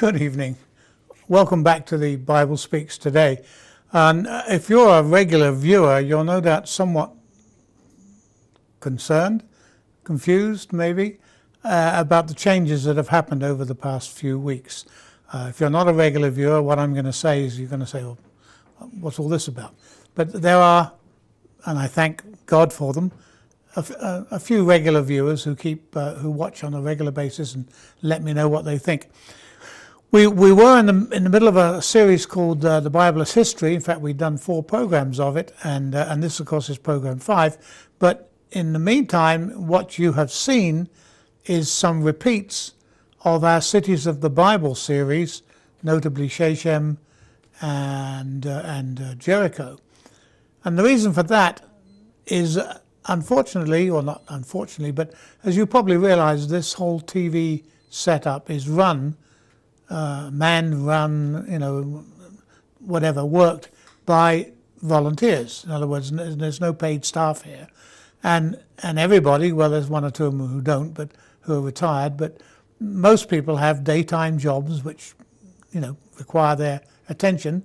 Good evening. Welcome back to the Bible Speaks Today. And if you're a regular viewer, you're no doubt somewhat concerned, confused maybe, about the changes that have happened over the past few weeks. If you're not a regular viewer, what I'm going to say is you're going to say, well, what's all this about? But there are, and I thank God for them, a few regular viewers who watch on a regular basis and let me know what they think. We were in the middle of a series called The Bible as History. In fact, we've done 4 programs of it, and this, of course, is program 5. But in the meantime, what you have seen is some repeats of our Cities of the Bible series, notably Shechem and Jericho. And the reason for that is, unfortunately, or not unfortunately, but as you probably realize, this whole TV setup is run, man-run, worked by volunteers. In other words, there's no paid staff here. And everybody, well, there's one or two of them who don't, but who are retired, but most people have daytime jobs which, require their attention.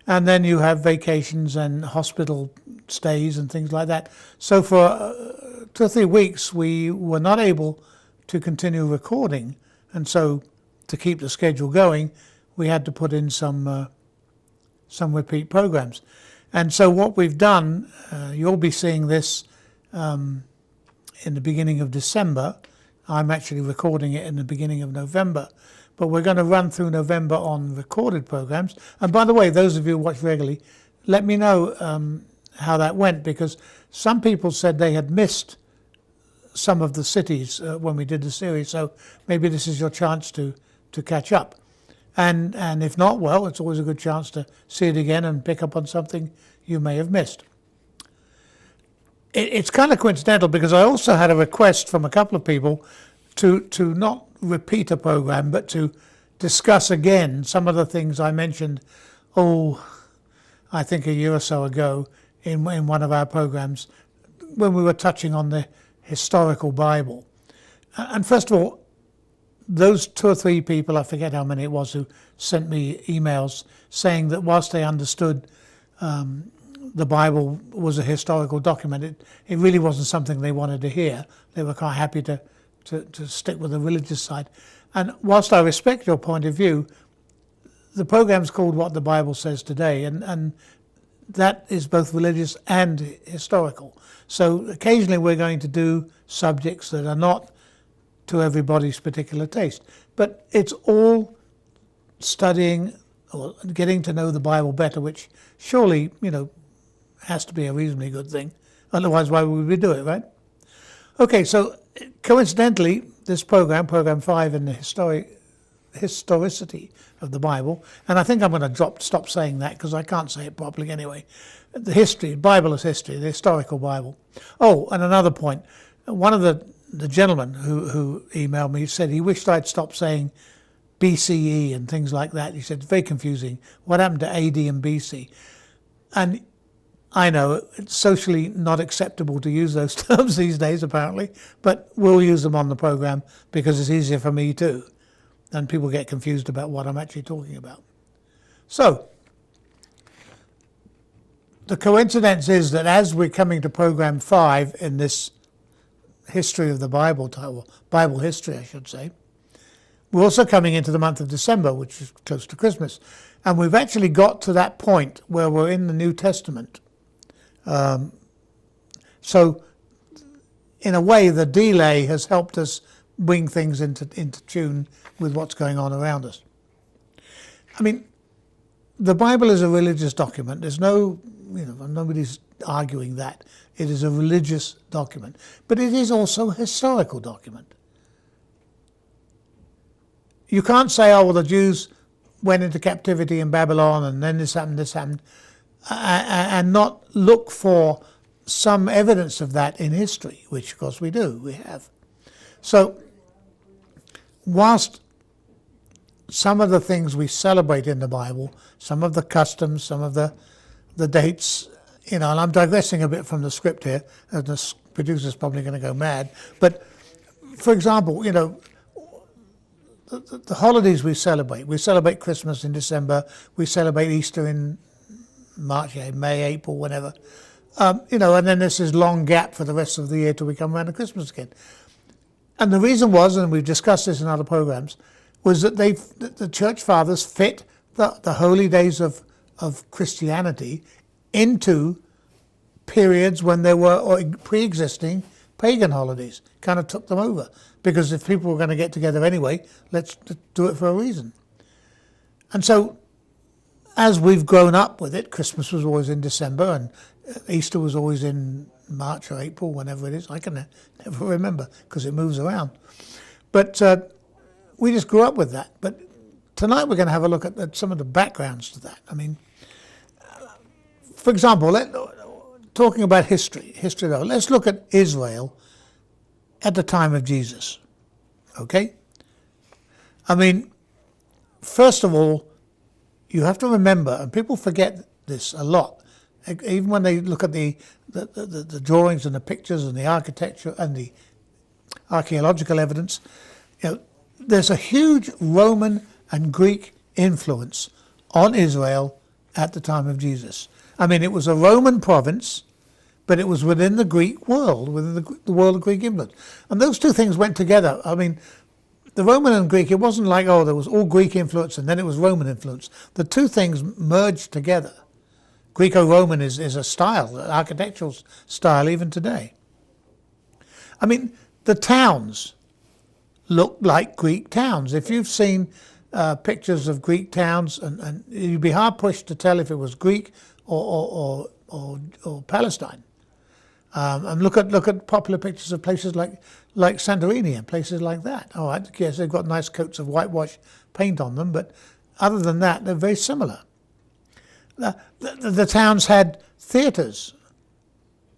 And then you have vacations and hospital stays and things like that. So for 2 or 3 weeks, we were not able to continue recording. And so to keep the schedule going, we had to put in some repeat programs. And so what we've done, you'll be seeing this in the beginning of December. I'm actually recording it in the beginning of November. But we're going to run through November on recorded programs. And by the way, those of you who watch regularly, let me know how that went, because some people said they had missed some of the cities when we did the series. So maybe this is your chance to catch up. And if not, well, it's always a good chance to see it again and pick up on something you may have missed. It's kind of coincidental, because I also had a request from a couple of people to not repeat a program, but to discuss again some of the things I mentioned, I think a year or so ago in one of our programs when we were touching on the historical Bible. And first of all, those 2 or 3 people, I forget how many it was, who sent me emails saying that whilst they understood the Bible was a historical document, it really wasn't something they wanted to hear. They were quite happy to stick with the religious side. And whilst I respect your point of view, the program's called What the Bible Says Today, and that is both religious and historical. So occasionally we're going to do subjects that are not to everybody's particular taste. But it's all studying or getting to know the Bible better, which surely, has to be a reasonably good thing. Otherwise, why would we do it, right? Okay, so coincidentally, this program 5 in the historicity of the Bible, and I think I'm going to stop saying that because I can't say it properly anyway. The history, Bible is history, the historical Bible. Oh, and another point. One of the gentlemen who emailed me said he wished I'd stop saying BCE and things like that. He said, it's very confusing. What happened to AD and BC? And I know it's socially not acceptable to use those terms these days, apparently, but we'll use them on the program because it's easier for me too. And people get confused about what I'm actually talking about. So, the coincidence is that as we're coming to program 5 in this history of the Bible title, Bible history, I should say, we're also coming into the month of December, which is close to Christmas. And we've actually got to that point where we're in the New Testament. So, in a way, the delay has helped us bring things into tune with what's going on around us. I mean, the Bible is a religious document. There's nobody's arguing that. It is a religious document. But it is also a historical document. You can't say, the Jews went into captivity in Babylon and then this happened, and not look for some evidence of that in history, which of course we have. So, whilst some of the things we celebrate in the Bible, some of the customs, some of the dates, and I'm digressing a bit from the script here, and the producer's probably going to go mad, but for example, the holidays we celebrate Christmas in December, we celebrate Easter in March, May, April, whenever. And then there's this long gap for the rest of the year till we come around to Christmas again. And the reason was, and we've discussed this in other programs, was that the church fathers fit the holy days of Christianity into periods when there were pre-existing pagan holidays, kind of took them over. Because if people were going to get together anyway, let's do it for a reason. And so, as we've grown up with it, Christmas was always in December and Easter was always in March or April, whenever it is. I can never remember because it moves around. But we just grew up with that. But tonight we're going to have a look at some of the backgrounds to that. I mean, for example, talking about history though, let's look at Israel at the time of Jesus. Okay? I mean, first of all, you have to remember, and people forget this a lot, even when they look at the drawings and the pictures and the architecture and the archaeological evidence, there's a huge Roman and Greek influence on Israel at the time of Jesus. I mean, it was a Roman province, but it was within the Greek world, within the world of Greek influence. And those two things went together. I mean, the Roman and Greek, it wasn't like, there was all Greek influence and then it was Roman influence. The two things merged together. Greco-Roman is a style, an architectural style even today. I mean, the towns look like Greek towns. If you've seen pictures of Greek towns, and you'd be hard-pushed to tell if it was Greek or Palestine. And look at popular pictures of places like Santorini and places like that. All right, yes, they've got nice coats of whitewash paint on them, but other than that, they're very similar. The towns had theatres.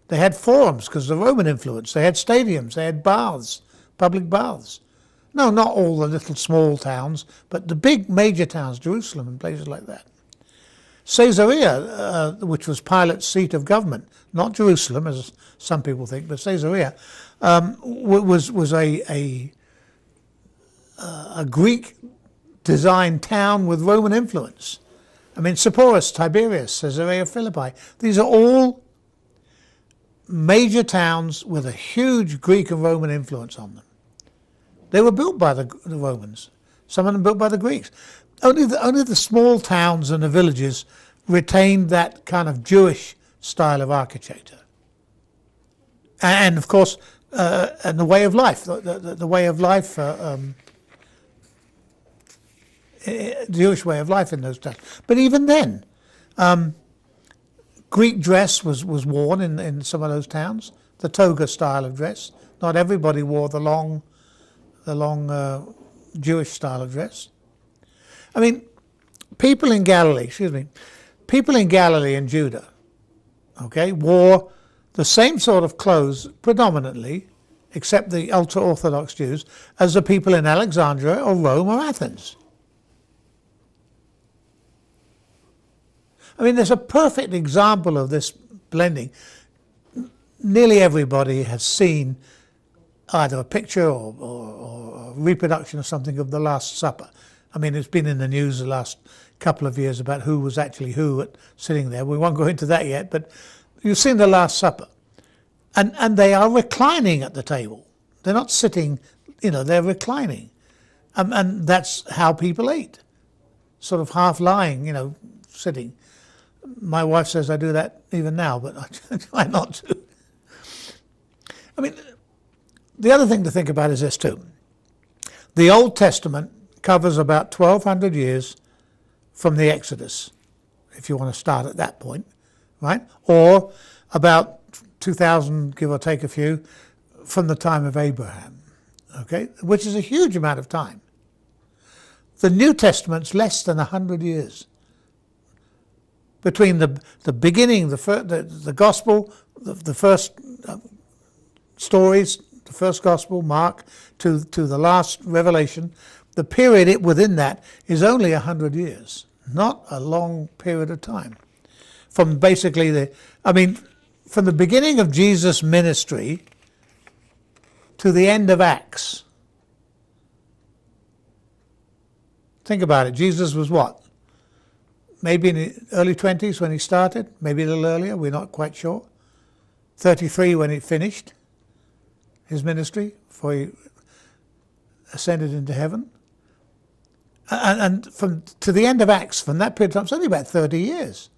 They had forums because of the Roman influence. They had stadiums. They had baths, public baths. No, not all the little small towns, but the big major towns, Jerusalem and places like that. Caesarea, which was Pilate's seat of government, not Jerusalem, as some people think, but Caesarea, was a Greek-designed town with Roman influence. I mean, Sepphoris, Tiberias, Caesarea Philippi. These are all major towns with a huge Greek and Roman influence on them. They were built by the Romans. Some of them built by the Greeks. Only the small towns and the villages retained that kind of Jewish style of architecture. And of course, and the way of life, the way of life, Jewish way of life in those towns. But even then, Greek dress was worn in some of those towns, the toga style of dress. Not everybody wore the long Jewish style of dress. I mean, people in Galilee and Judah, wore the same sort of clothes predominantly, except the ultra-Orthodox Jews, as the people in Alexandria or Rome or Athens. I mean, there's a perfect example of this blending. Nearly everybody has seen either a picture or a reproduction of something of the Last Supper. I mean, it's been in the news the last couple of years about who was actually who sitting there. We won't go into that yet, but you've seen the Last Supper. And they are reclining at the table. They're not sitting, they're reclining. And that's how people ate. Sort of half lying, sitting. My wife says I do that even now, but I try not to. I mean, the other thing to think about is this too. The Old Testament covers about 1,200 years from the Exodus, if you want to start at that point, right? Or about 2,000, give or take a few, from the time of Abraham, which is a huge amount of time. The New Testament's less than 100 years. Between the beginning, the gospel, the first stories, the first gospel, Mark, to the last Revelation, the period within that is only 100 years, not a long period of time. From basically from the beginning of Jesus' ministry to the end of Acts, Think about it. Jesus was what? Maybe in the early 20s when he started, maybe a little earlier, we're not quite sure. 33 when he finished his ministry, before he ascended into heaven. And to the end of Acts, from that period of time, it's only about 30 years,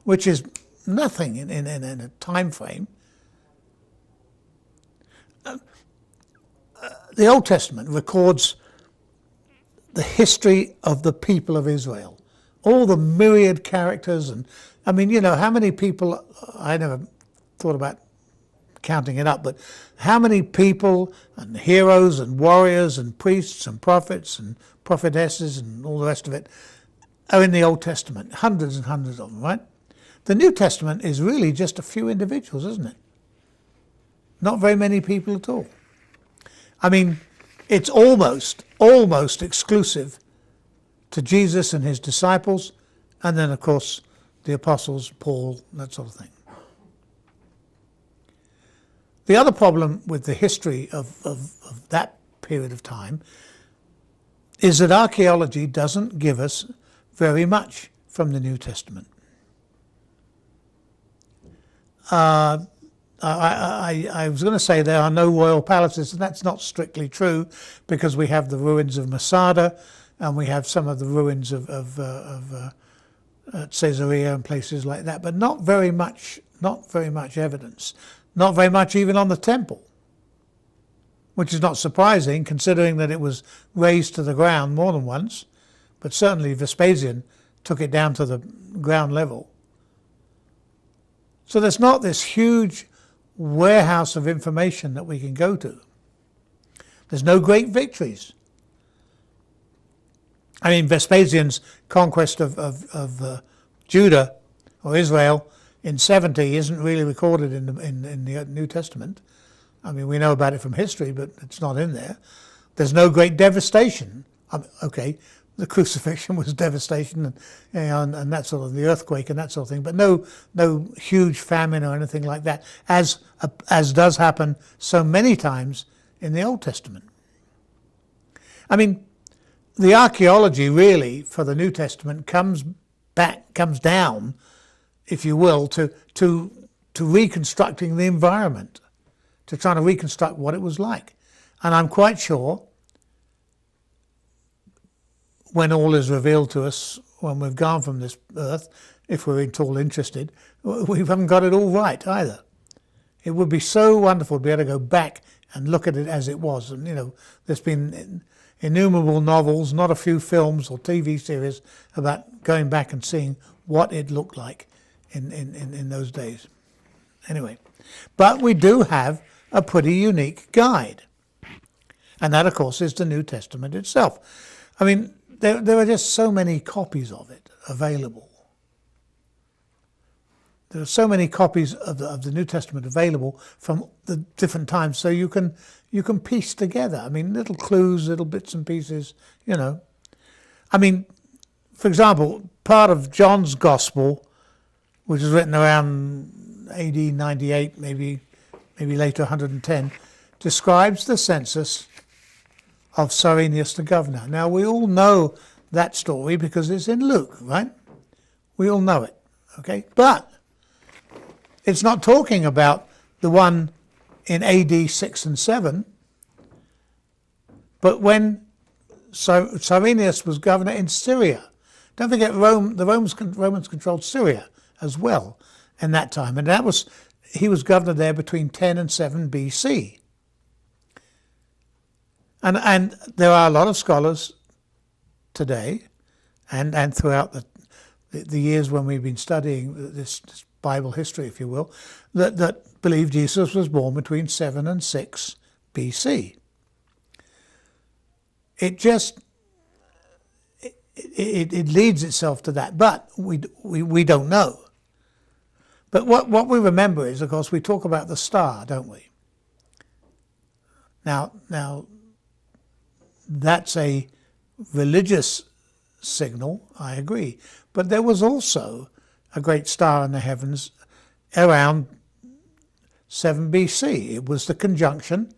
which is nothing in a time frame. The Old Testament records the history of the people of Israel, all the myriad characters. And I mean, you know, how many people, I never thought about counting it up, but how many people and heroes and warriors and priests and prophets and prophetesses and all the rest of it are in the Old Testament? Hundreds and hundreds of them, right? The New Testament is really just a few individuals, isn't it? Not very many people at all. I mean, it's almost exclusive to Jesus and his disciples, and then, of course, the apostles, Paul, that sort of thing. The other problem with the history of that period of time is that archaeology doesn't give us very much from the New Testament. I was going to say there are no royal palaces, and that's not strictly true, because we have the ruins of Masada, and we have some of the ruins of Caesarea and places like that, but not very much evidence. Not very much even on the temple, which is not surprising considering that it was razed to the ground more than once, but certainly Vespasian took it down to the ground level. So there's not this huge warehouse of information that we can go to. There's no great victories. I mean, Vespasian's conquest of Judah or Israel in 70 isn't really recorded in the New Testament. I mean, we know about it from history, but it's not in there. There's no great devastation. Okay, the crucifixion was devastation, and that sort of, the earthquake and that sort of thing, but no huge famine or anything like that, as does happen so many times in the Old Testament. I mean, the archaeology really for the New Testament comes down, if you will, to reconstructing the environment, to trying to reconstruct what it was like. And I'm quite sure when all is revealed to us, when we've gone from this earth, if we're at all interested, we haven't got it all right either. It would be so wonderful to be able to go back and look at it as it was. And, you know, there's been innumerable novels, not a few films or TV series about going back and seeing what it looked like in those days. Anyway, but we do have a pretty unique guide. And that, of course, is the New Testament itself. I mean, there are just so many copies of it available. There are so many copies of the New Testament available from the different times, so you can piece together. I mean, little clues, little bits and pieces, you know. I mean, for example, part of John's Gospel, which was written around AD 98, maybe later 110, describes the census of Cyrenius the governor. Now, we all know that story because it's in Luke, right? We all know it, okay? But it's not talking about the one in AD 6 and 7, but when Cyrenius was governor in Syria. Don't forget, the Romans controlled Syria as well in that time, and he was governor there between 10 and 7 BC. And there are a lot of scholars today, and throughout the years when we've been studying this Bible history, if you will, that believe Jesus was born between 7 and 6 BC. It leads itself to that, but we don't know. But what we remember is, of course, we talk about the star, don't we? Now that's a religious signal, I agree. But there was also a great star in the heavens around 7 BC. It was the conjunction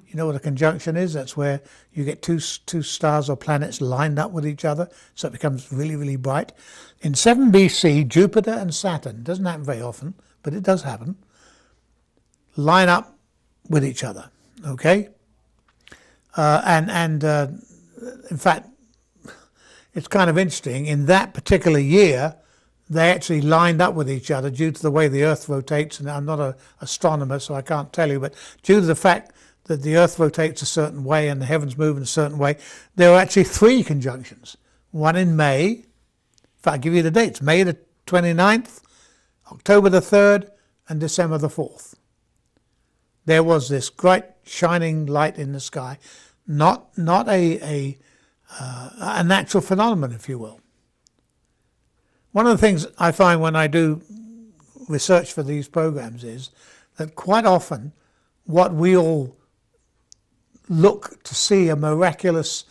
You know what a conjunction is? That's where you get two stars or planets lined up with each other, so it becomes really, really bright. In 7 BC, Jupiter and Saturn, doesn't happen very often, but it does happen, line up with each other, okay? In fact, it's kind of interesting. In that particular year, they actually lined up with each other due to the way the Earth rotates. And I'm not an astronomer, so I can't tell you, but due to the fact that the Earth rotates a certain way and the heavens move in a certain way, there are actually 3 conjunctions. One in May, in fact, I'll give you the dates, May the 29th, October the 3rd, and December the 4th. There was this bright shining light in the sky, not a natural phenomenon, if you will. One of the things I find when I do research for these programs is that quite often what we all look to see, a miraculous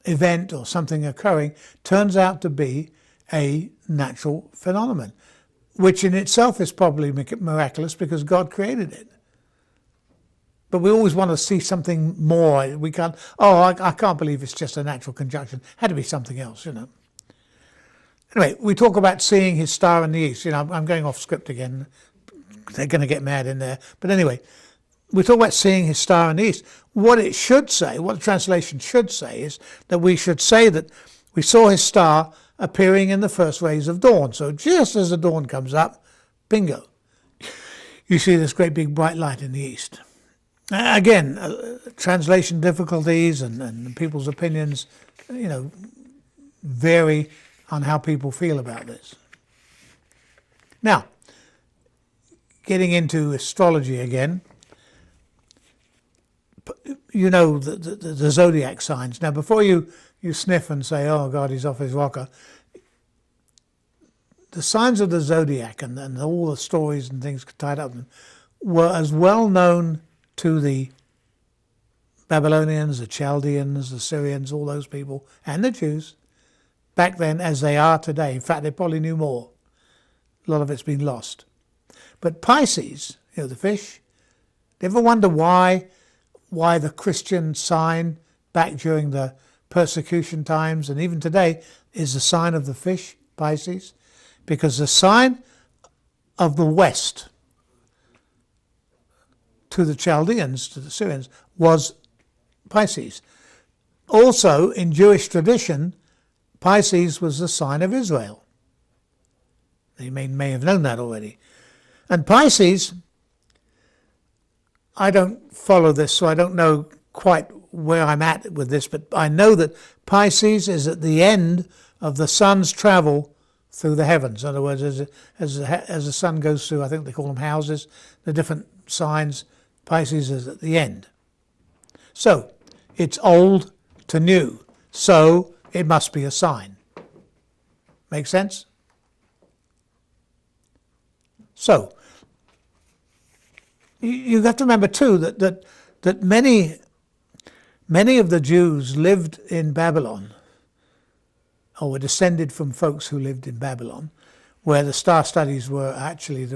event or something occurring, turns out to be a natural phenomenon, which in itself is probably miraculous because God created it. But we always want to see something more. We can't, I can't believe it's just a natural conjunction. Had to be something else, you know. Anyway, we talk about seeing his star in the east. You know, I'm going off script again. They're going to get mad in there. But anyway, we talk about seeing his star in the east. What it should say, what the translation should say, is that we should say that we saw his star appearing in the first rays of dawn. So just as the dawn comes up, bingo, you see this great big bright light in the east. Again, translation difficulties and people's opinions, you know, vary on how people feel about this. Now, getting into astrology again, you know the zodiac signs. Now, before you sniff and say, oh God, he's off his rocker, the signs of the zodiac and all the stories and things tied up in them were as well known to the Babylonians, the Chaldeans, the Syrians, all those people, and the Jews back then as they are today. In fact, they probably knew more. A lot of it's been lost. But Pisces, you know, the fish, do you ever wonder why the Christian sign back during the persecution times and even today is the sign of the fish, Pisces? Because the sign of the West to the Chaldeans, to the Syrians, was Pisces. Also, in Jewish tradition, Pisces was the sign of Israel. You may have known that already. And Pisces, I don't follow this, so I don't know quite where I'm at with this, but I know that Pisces is at the end of the sun's travel through the heavens. In other words, as the sun goes through, I think they call them houses, the different signs, Pisces is at the end. So, it's old to new, so it must be a sign. Make sense? So, you have to remember too that many of the Jews lived in Babylon, or were descended from folks who lived in Babylon, where the star studies were actually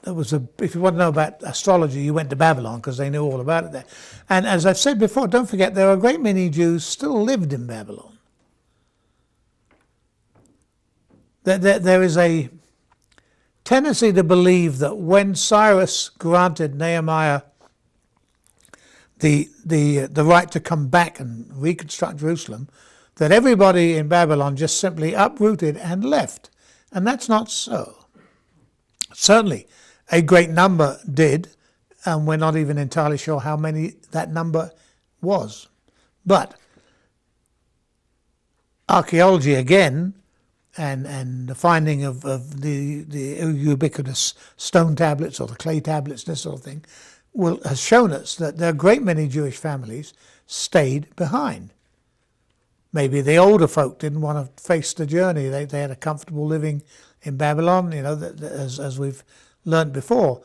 if you want to know about astrology, you went to Babylon because they knew all about it there. And as I've said before, don't forget there are a great many Jews still lived in Babylon. There is a tendency to believe that when Cyrus granted Nehemiah the right to come back and reconstruct Jerusalem, that everybody in Babylon just simply uprooted and left. And that's not so. Certainly, a great number did, and we're not even entirely sure how many that number was. But archaeology again, and the finding of the ubiquitous stone tablets or the clay tablets, this sort of thing, has shown us that there are a great many Jewish families stayed behind. Maybe the older folk didn't want to face the journey. They had a comfortable living in Babylon, you know, as we've learned before.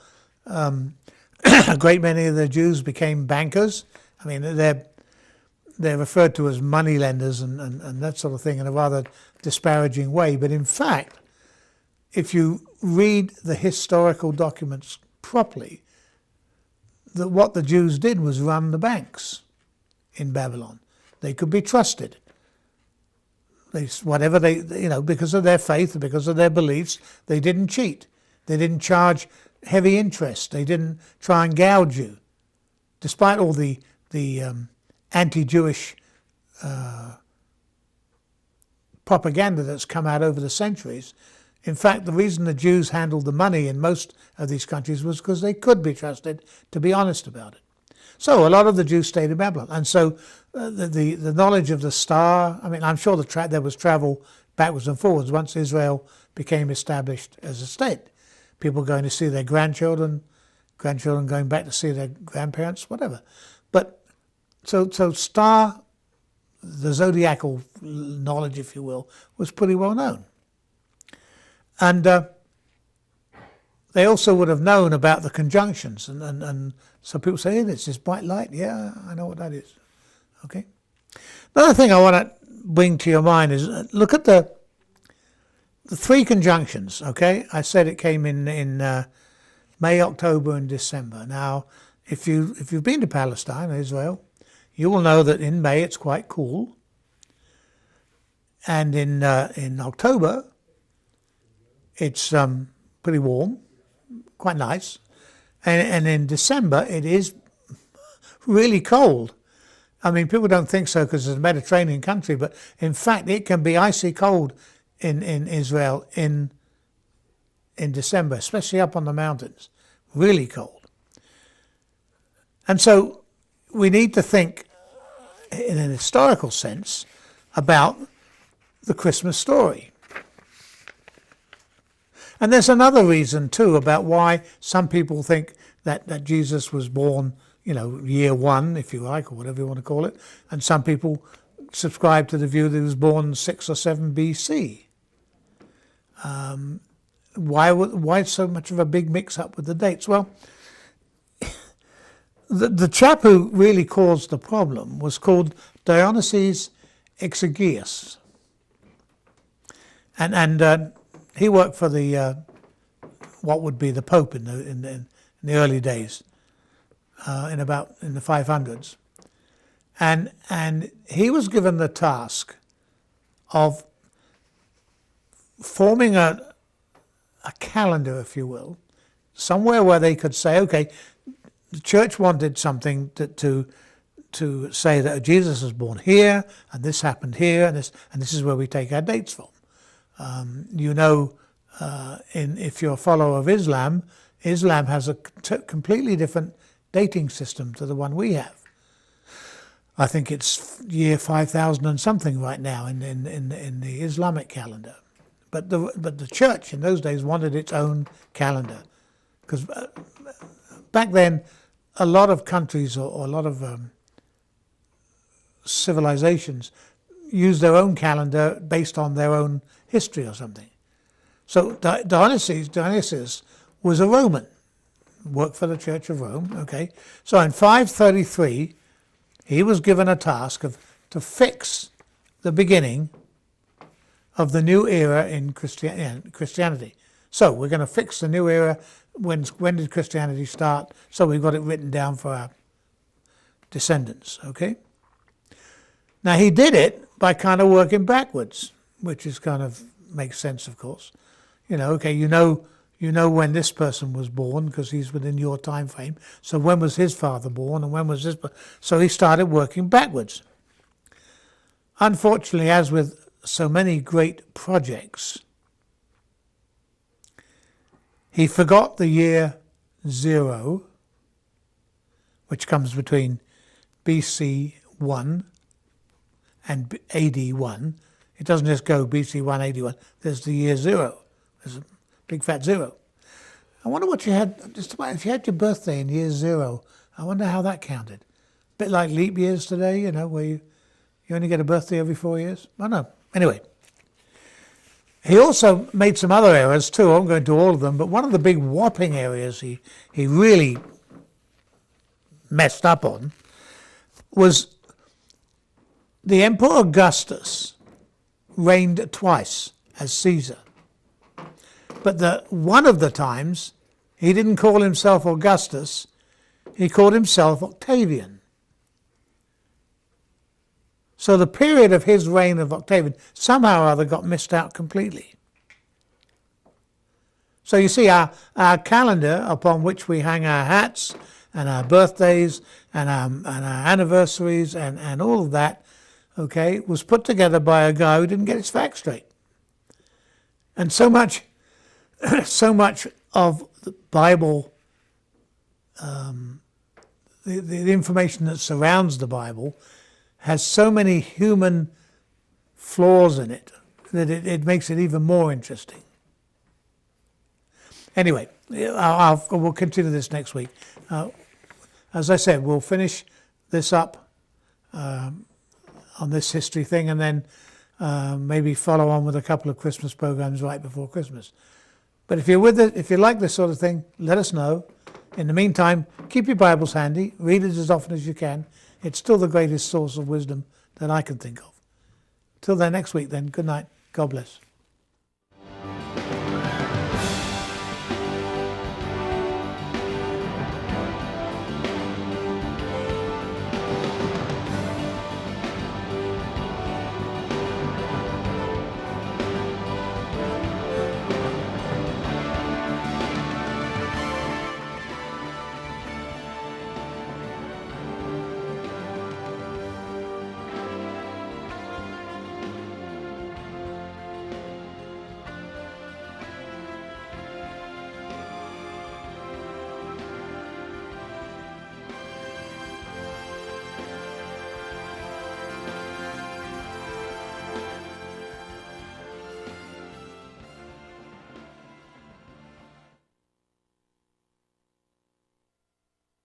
A great many of the Jews became bankers. I mean, they're referred to as moneylenders and that sort of thing in a rather disparaging way. But in fact, if you read the historical documents properly, what the Jews did was run the banks in Babylon. They could be trusted. Whatever they, because of their faith, because of their beliefs, they didn't cheat. They didn't charge heavy interest. They didn't try and gouge you, despite all the anti-Jewish propaganda that's come out over the centuries. In fact, the reason the Jews handled the money in most of these countries was because they could be trusted to be honest about it. So a lot of the Jews stayed in Babylon. And so the knowledge of the star, I mean, I'm sure there was travel backwards and forwards once Israel became established as a state. People going to see their grandchildren going back to see their grandparents, whatever. But so star, the zodiacal knowledge, if you will, was pretty well known. And they also would have known about the conjunctions. And so people say, hey, it's this bright light. Yeah, I know what that is. Okay. Another thing I want to bring to your mind is look at the three conjunctions. Okay. I said it came in May, October, and December. Now, if you've been to Palestine or Israel, you will know that in May it's quite cool. And in October, it's pretty warm, quite nice. And in December, it is really cold. I mean, people don't think so because it's a Mediterranean country, but in fact, it can be icy cold in Israel in December, especially up on the mountains, really cold. And so we need to think in an historical sense about the Christmas story. And there's another reason too about why some people think that Jesus was born, year one, if you like, or whatever you want to call it, and some people subscribe to the view that he was born 6 or 7 BC. Why so much of a big mix-up with the dates? Well, the chap who really caused the problem was called Dionysius Exiguus, and he worked for the what would be the Pope in the early days, in the 500s, and he was given the task of forming a calendar, if you will, somewhere where they could say, okay, the church wanted something to say that Jesus was born here, and this happened here, and this is where we take our dates from. If you're a follower of Islam has a completely different dating system to the one we have. I think it's year 5000 and something right now in the Islamic calendar. But the church in those days wanted its own calendar, because back then a lot of countries or a lot of civilizations used their own calendar based on their own history or something. So Dionysius was a Roman, worked for the Church of Rome. Okay, so in 533 he was given a task to fix the beginning of the new era in Christianity. So we're going to fix the new era. When did Christianity start? So we've got it written down for our descendants. Okay. Now he did it by kind of working backwards, which is kind of makes sense, of course. You know when this person was born because he's within your time frame. So when was his father born, and when was this? So he started working backwards. Unfortunately, as with so many great projects, he forgot the year 0, which comes between BC 1 and AD 1. It doesn't just go BC 1, AD 1. There's the year 0. There's a big fat 0. I wonder what you had, if you had your birthday in year 0, I wonder how that counted. A bit like leap years today, where you only get a birthday every 4 years. I don't know. Anyway, he also made some other errors too. I won't go into all of them, but one of the big whopping areas he really messed up on was the Emperor Augustus reigned twice as Caesar. But one of the times, he didn't call himself Augustus, He called himself Octavian. So the period of his reign of Octavian somehow or other got missed out completely. So you see, our calendar upon which we hang our hats and our birthdays and our anniversaries and all of that, okay, was put together by a guy who didn't get his facts straight. And so much of the Bible, the information that surrounds the Bible, has so many human flaws in it that it makes it even more interesting. Anyway, we'll continue this next week. As I said, we'll finish this up on this history thing, and then maybe follow on with a couple of Christmas programs right before Christmas. But if you're with it, if you like this sort of thing, let us know. In the meantime, keep your Bibles handy. Read it as often as you can. It's still the greatest source of wisdom that I can think of. Till then, next week then, good night. God bless.